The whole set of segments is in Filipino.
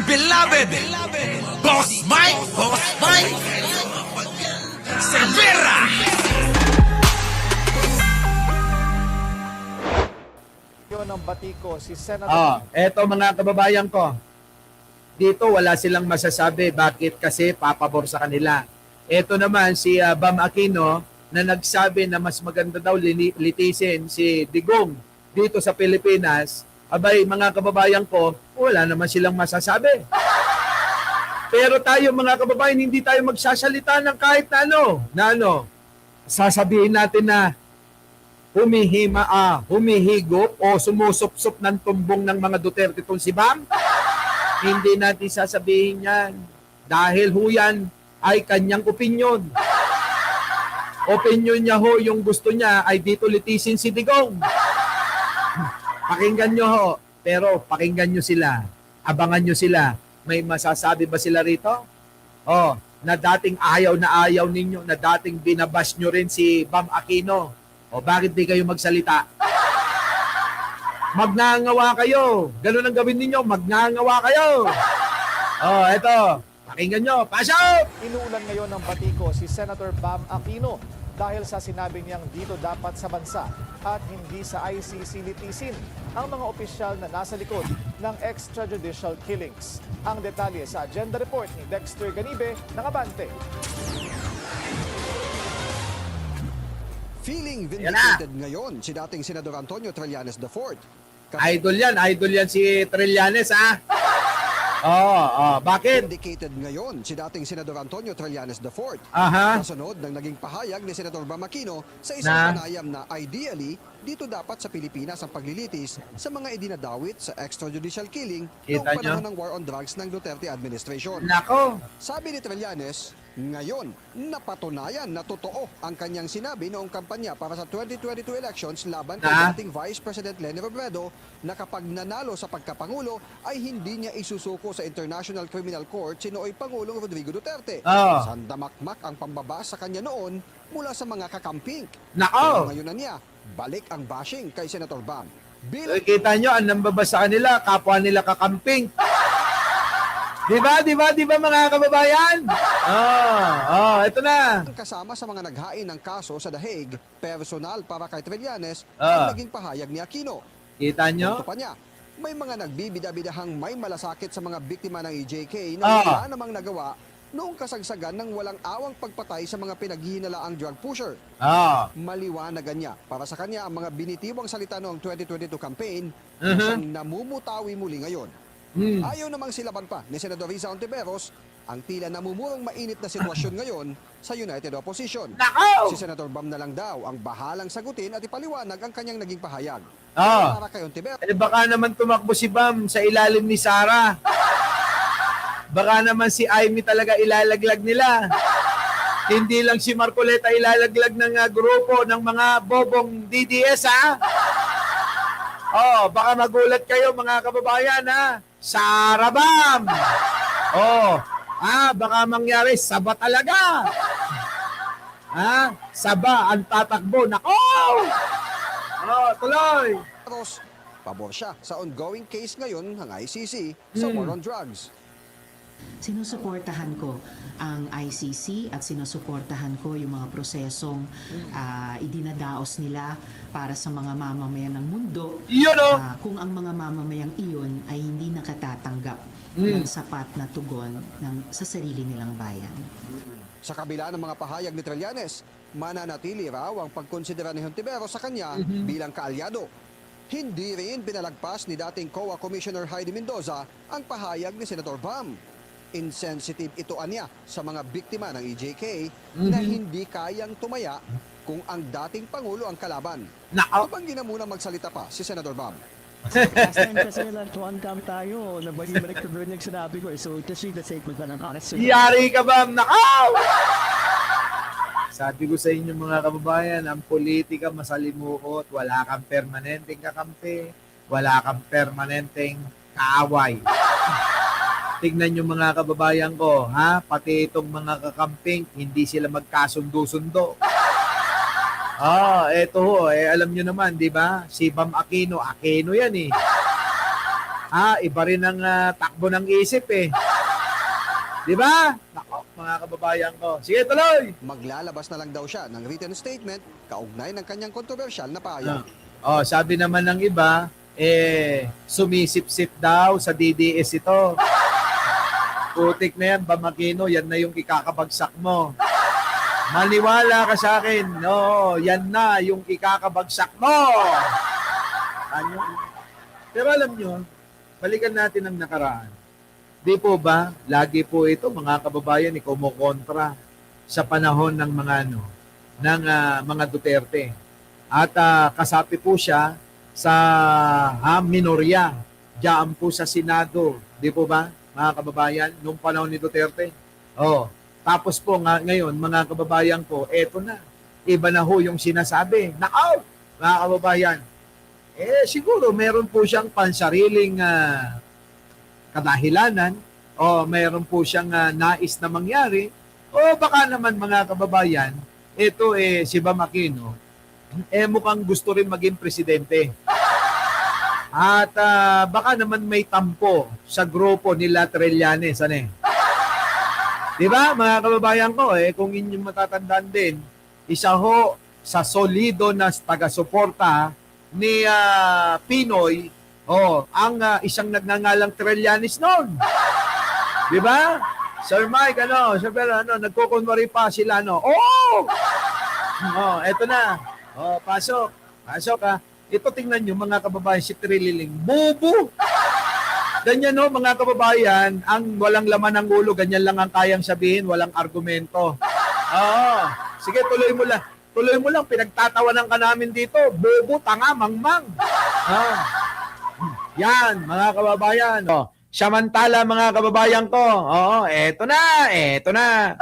beloved Boss Mike Cervera. Yun ang batiko si Senator. Eto mga kababayan ko. Dito wala silang masasabi bakit kasi papabor sa kanila. Eto naman si Bam Aquino na nagsabi na mas maganda daw litisin si Digong dito sa Pilipinas. Abay mga kababayan ko, wala naman silang masasabi. Pero tayo mga kababayan, hindi tayo magsasalita ng kahit na ano. Sasabihin natin na humihigop o sumusupsup ng tumbong ng mga Duterte itong si Bam. Hindi natin sasabihin yan. Dahil yan ay kanyang opinyon. Opinyon niya yung gusto niya ay dito litisin si Digong. Pakinggan nyo pero pakinggan nyo sila. Abangan nyo sila. May masasabi ba sila rito? Na dating ayaw na ayaw ninyo, na dating binabash nyo rin si Bam Aquino. Bakit di kayo magsalita? Magnangawa kayo. Ganun ang gawin ninyo, magnangawa kayo. Eto. Pakinggan nyo. Pasok! Inuulan ngayon ng batiko si Senator Bam Aquino dahil sa sinabi niyang dito dapat sa bansa at hindi sa ICC litisin ang mga opisyal na nasa likod ng extrajudicial killings. Ang detalye sa agenda report ni Dexter Ganibe ng Abante. Feeling vindicated ngayon si dating Senador Antonio Trillanes IV. Idol yan si Trillanes bakit? Vindicated ngayon si dating Senador Antonio Trillanes IV. Kasunod ng naging pahayag ni Senator Bam Aquino sa isang panayam na ideally, dito dapat sa Pilipinas ang paglilitis sa mga idinadawit sa extrajudicial killing noong panahon ng war on drugs ng Duterte administration. Nako! Sabi ni Trillanes, ngayon, napatunayan na totoo ang kanyang sinabi noong kampanya para sa 2022 elections laban kay dating Vice President Leni Robredo na kapag nanalo sa pagkapangulo ay hindi niya isusuko sa International Criminal Court si nooy Pangulong Rodrigo Duterte. Sandamakmak ang pambaba sa kanya noon mula sa mga kakamping. Nako! Ngayon na niya, balik ang bashing kay Senator Bam. Kita nyo, ang nambaba sa kanila, kapwa nila kakamping. Diba mga kababayan? Ito na. Kasama sa mga naghain ng kaso sa The Hague, personal para kay Trillanes, ang naging pahayag ni Aquino. Kita nyo? Punto pa niya, may mga nagbibida-bidahang may malasakit sa mga biktima ng EJK na wala namang nagawa noong kasagsagan ng walang awang pagpatay sa mga pinaghihinalaang drug pusher. Maliwanagan niya. Para sa kanya, ang mga binitiwang salita noong 2022 campaign, isang namumutawi muli ngayon. Ayaw namang silaban pa ni Senador Risa Hontiveros ang tila namumurong mainit na sitwasyon ngayon sa United Opposition. Si Senator Bam na lang daw ang bahalang sagutin at ipaliwanag ang kanyang naging pahayag. Para kay Hontiveros, baka naman tumakbo si Bam sa ilalim ni Sara. Baka naman si Amy talaga ilalaglag nila. Hindi lang si Marcoleta ilalaglag ng grupo ng mga bobong DDS baka magulat kayo mga kababayan Sara Bam! Baka mangyari saba talaga. Saba ang tatakbo. Nako! Tuloy! pabor siya sa ongoing case ngayon ng ICC sa war on drugs. Sinusuportahan ko ang ICC at sinusuportahan ko yung mga prosesong idinadaos nila para sa mga mamamayan ng mundo. Kung ang mga mamamayang iyon ay hindi nakatatanggap ng sapat na tugon sa sarili nilang bayan. Sa kabila ng mga pahayag ni Trillanes, mananatili raw ang pagkonsidera ni Hontiveros sa kanya bilang kaalyado. Hindi rin pinalagpas ni dating COA Commissioner Heidi Mendoza ang pahayag ni Senator Bam. Insensitive ito anya sa mga biktima ng EJK na hindi kayang tumaya kung ang dating Pangulo ang kalaban. Tumanggi na muna magsalita pa si Senator Bam. Last time kasi one cam tayo, nabalik ko doon yung sinabi ko. So, just read the statement na ng honest. Yari ka Bam! Nakaw! Sabi ko sa inyo mga kababayan, ang politika masalimuot, wala kang permanenteng kakampi, wala kang permanenteng kaaway. Tignan nyo mga kababayan ko, pati itong mga kakamping, hindi sila magkasundo-sundo. Eto alam nyo naman, di ba? Si Bam Aquino, Aquino yan Iba rin ang takbo ng isip eh. Di ba? Nako, mga kababayan ko. Sige, tuloy! Maglalabas na lang daw siya ng written statement kaugnay ng kanyang kontrobersyal na pahayag. Sabi naman ng iba, sumisip-sip daw sa DDS ito. Putik na yan, Bam Aquino, yan na yung ikakabagsak mo. Maniwala ka sa akin, no, yan na yung ikakabagsak mo. Ano? Pero alam nyo, balikan natin ang nakaraan. Di po ba, lagi po ito, mga kababayan, kumukontra sa panahon ng mga Duterte. At kasapi po siya sa minorya, diyan po sa Senado. Di po ba, mga kababayan, nung panahon ni Duterte? Tapos po ngayon, mga kababayan ko, eto na. Iba na ho yung sinasabi. Nakaw, mga kababayan. Siguro meron po siyang pansariling kadahilanan o meron po siyang nais na mangyari o baka naman mga kababayan, ito si Bam Aquino, mukhang gusto rin maging presidente. At baka naman may tampo sa grupo nila Trillanes. Di ba mga kababayan ko, kung inyong matatandaan din, isa ho sa solido na taga-suporta ni Pinoy, ang isang nagngangalang Trillanes noon. Di ba? Sir Mike, nagkukunwari pa sila, eto na. Pasok ha. Ito tingnan nyo, mga kababayan, si Trililing. Bobo! Ganyan mga kababayan, ang walang laman ng ulo, ganyan lang ang kayang sabihin, walang argumento. Sige, tuloy mo lang. Tuloy mo lang, pinagtatawanan ka namin dito. Bobo, tanga, mangmang. Yan, mga kababayan. Samantala, mga kababayan ko. Eto na.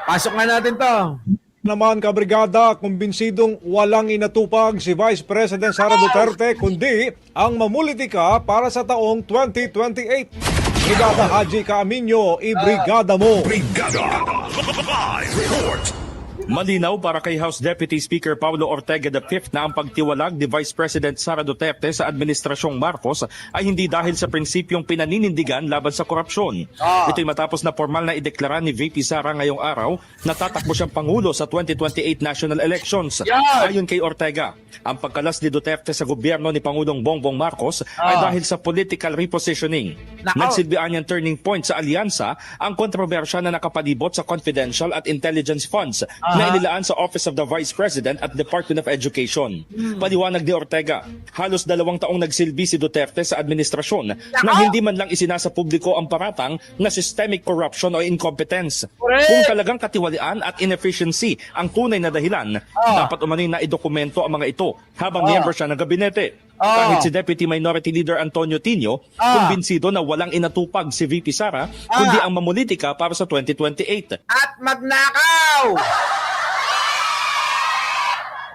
Pasok nga natin to. Naman kabrigada, kumbinsidong walang inatupag si Vice President Sara Duterte kundi ang mamulitika para sa taong 2028. Brigada Haji Caaminyo, ibrigada mo! Brigada Live Report. Malinaw para kay House Deputy Speaker Paulo Ortega V na ang pagtiwalag ni Vice President Sara Duterte sa Administrasyong Marcos ay hindi dahil sa prinsipyong pinaninindigan laban sa korupsyon. Ito'y matapos na formal na ideklara ni VP Sara ngayong araw na tatakbo siyang Pangulo sa 2028 national elections. Ayon kay Ortega, ang pagkalas ni Duterte sa gobyerno ni Pangulong Bongbong Marcos ay dahil sa political repositioning. Nagsilbihan niyang turning point sa alyansa ang kontrobersya na nakapalibot sa confidential at intelligence funds na inilaan sa Office of the Vice President at Department of Education. Paliwanag ni Ortega, halos 2 taong nagsilbi si Duterte sa administrasyon na hindi man lang isinasa publiko ang paratang na systemic corruption o incompetence. Kung talagang katiwalian at inefficiency ang tunay na dahilan, dapat umano'y na idokumento ang mga ito habang miyembro siya ng gabinete. Kahit si Deputy Minority Leader Antonio Tino, kumbinsido na walang inatupag si VP Sara, kundi ang mamulitika para sa 2028. At magnakaw!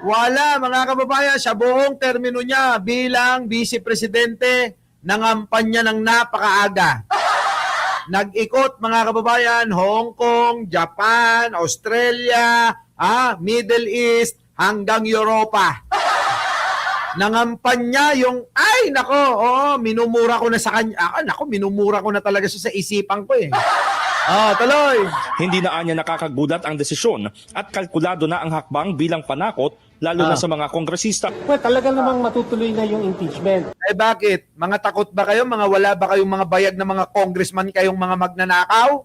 Wala, mga kababayan, sa buong termino niya bilang Vice Presidente, nangampan niya ng napakaaga. Nag-ikot, mga kababayan, Hong Kong, Japan, Australia, Middle East, hanggang Europa. Nangampan niya yung, minumura ko na sa kanya. Minumura ko na talaga siya sa isipan ko eh. Tuloy. Hindi na anya nakakagulat ang desisyon at kalkulado na ang hakbang bilang panakot lalo na sa mga kongresista. Well, talaga namang matutuloy na yung impeachment. Bakit? Mga takot ba kayo? Mga wala ba kayong mga bayag na mga congressman kayong mga magnanakaw?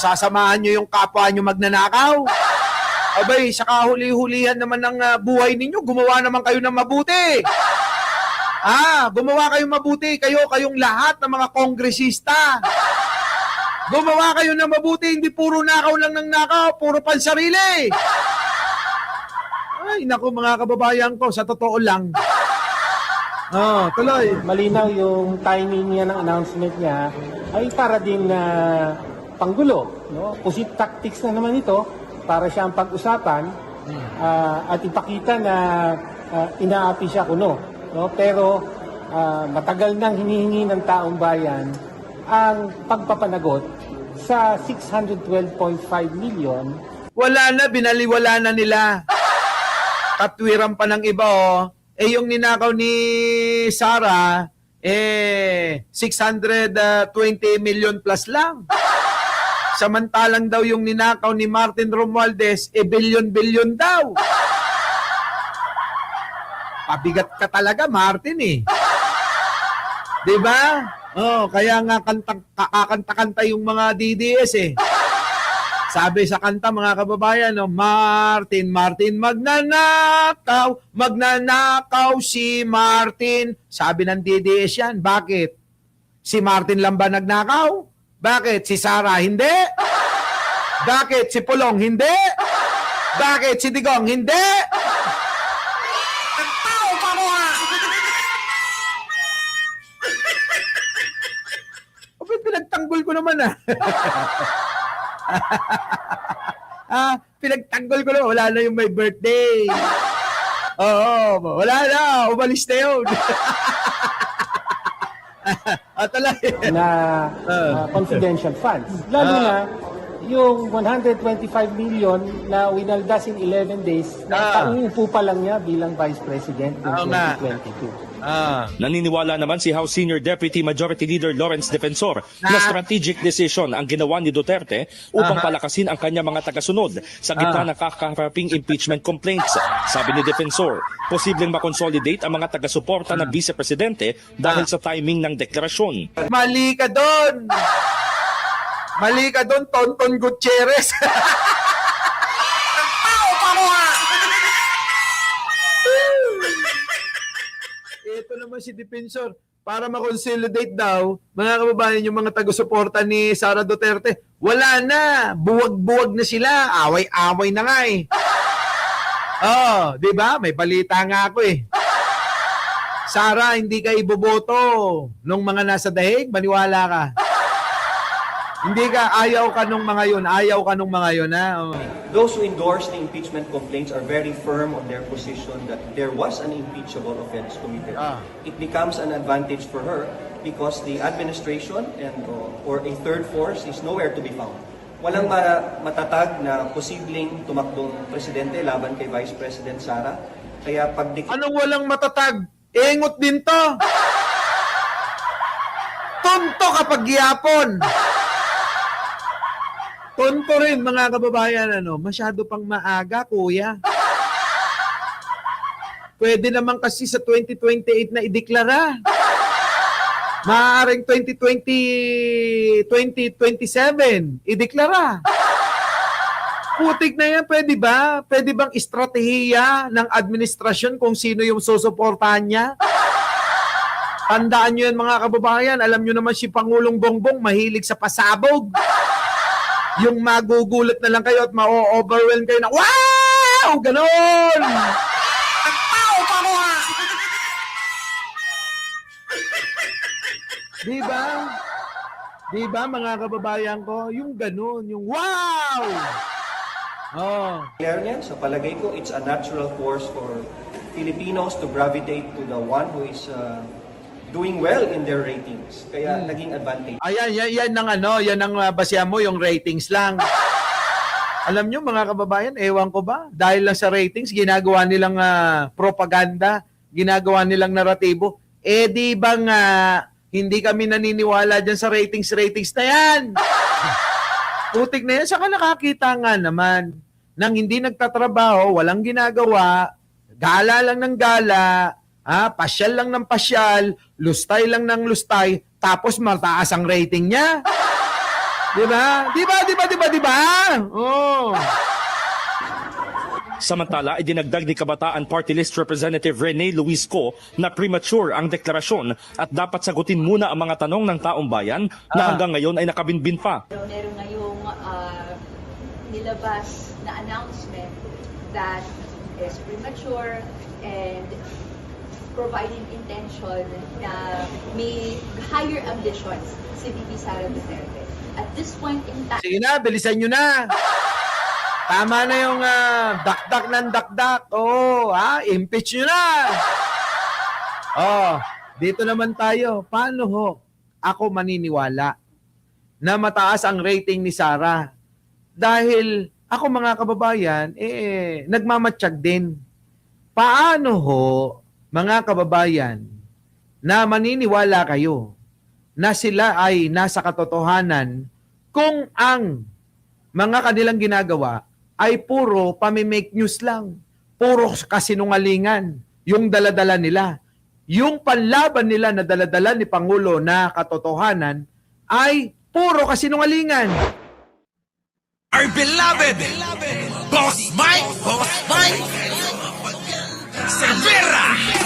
Sasamahan nyo yung kapwa nyo magnanakaw? Abay, sa kahuli-hulihan naman ng buhay ninyo, gumawa naman kayo ng mabuti. Gumawa kayong mabuti, kayong lahat ng mga kongresista. Gumawa kayo ng mabuti, hindi puro nakaw lang ng nakaw, puro pansarili. Ay, naku mga kababayan ko, sa totoo lang. Tuloy. Malinaw yung timing niya ng announcement niya ay para din na panggulo. Pusit tactics na naman ito para siyang pag-usapan at ipakita na inaapi siya kuno. Pero matagal nang hinihingi ng taong bayan ang pagpapanagot sa 612.5 million. Wala na, binaliwala na nila. Katwiran pa ng iba, yung ninakaw ni Sara, 620 million plus lang. Samantalang daw yung ninakaw ni Martin Romualdez, billion-billion daw. Pabigat ka talaga, Martin eh. Diba? Oh, kaya nga kakanta-kanta yung mga DDS eh. Sabi sa kanta, mga kababayan, no, Martin, magnanakaw si Martin. Sabi ng DDS yan, bakit? Si Martin lang ba nagnakaw? Bakit? Si Sara hindi? Bakit? Si Pulong hindi? Bakit? Si Digong hindi? Pinagtanggol ko naman pinagtanggol ko naman. Wala na yung my birthday. Oo, wala na. Umalis na yun. Confidential funds. Lalo na yung 125 million na winaldas in 11 days na pangupo pa lang niya bilang Vice President in 2022. Naniniwala naman si House Senior Deputy Majority Leader Lawrence Defensor na strategic decision ang ginawa ni Duterte upang palakasin ang kanya mga tagasunod sa gitna ng kakaharaping impeachment complaints. Sabi ni Defensor, posibleng makonsolidate ang mga taga-suporta ng Vice Presidente dahil sa timing ng deklarasyon. Mali ka doon! Mali ka doon, Tonton Gutierrez! Ito naman si Defensor, para makonsolidate daw, mga kababayan, yung mga taga-suporta ni Sara Duterte, wala na, buwag-buwag na sila, away-away na nga eh. Oh, di ba? May balita nga ako eh. Sara, hindi ka iboboto nung mga nasa dahig, maniwala ka. Hindi ka, ayaw ka nung mga yun, ha? Oh. Those who endorse the impeachment complaints are very firm on their position that there was an impeachable offense committed. It becomes an advantage for her because the administration and or a third force is nowhere to be found. Walang matatag na posibleng tumakbong presidente laban kay Vice President Sara. Kaya pag anong walang matatag? Engot din to. Tonto kapag gihapon. Tonto rin, mga kababayan, masyado pang maaga, kuya. Pwede naman kasi sa 2028 na ideklara. Maaaring 2027, ideklara. Putik na yan, pwede ba? Pwede bang estratehiya ng administrasyon kung sino yung susuportahan niya? Tandaan nyo yan, mga kababayan. Alam nyo naman si Pangulong Bongbong, mahilig sa pasabog. Yung magugulat na lang kayo at ma-overwhelm kayo na, wow! Ganon! Diba? Diba, mga kababayan ko? Yung ganon, yung wow! Oh. niya, sa palagay ko, it's a natural course for Filipinos to gravitate to the one who is doing well in their ratings. Kaya naging advantage. Ayan, yan ang basihan mo, yung ratings lang. Alam nyo, mga kababayan, ewan ko ba, dahil lang sa ratings, ginagawa nilang propaganda, ginagawa nilang naratibo. Di bang hindi kami naniniwala dyan sa ratings na yan? Putik na yan, saka nakakita nga naman, nang hindi nagtatrabaho, walang ginagawa, gala lang ng gala, pasyal lang ng pasyal, lustay lang ng lustay, tapos mataas ang rating niya. Diba? Diba? Oh. Samantala, idinagdag ni Kabataan Party List Representative Rene Luis Co na premature ang deklarasyon at dapat sagutin muna ang mga tanong ng taong bayan na hanggang ngayon ay nakabinbin pa. Meron ngayong nilabas na announcement that is premature and providing intention na may higher ambitions si VP Sara Duterte. At this point in time... Sige na, bilisan nyo na. Tama na yung dakdak ng dakdak. Impeach nyo na. Dito naman tayo. Paano ako maniniwala na mataas ang rating ni Sara? Dahil ako, mga kababayan, nagmamatsyag din. Paano mga kababayan, na maniniwala kayo na sila ay nasa katotohanan kung ang mga kanilang ginagawa ay puro pami-make news lang, puro kasinungalingan yung daladala nila. Yung panlaban nila na daladala ni Pangulo na katotohanan ay puro kasinungalingan. Our beloved Boss Mike Cervera.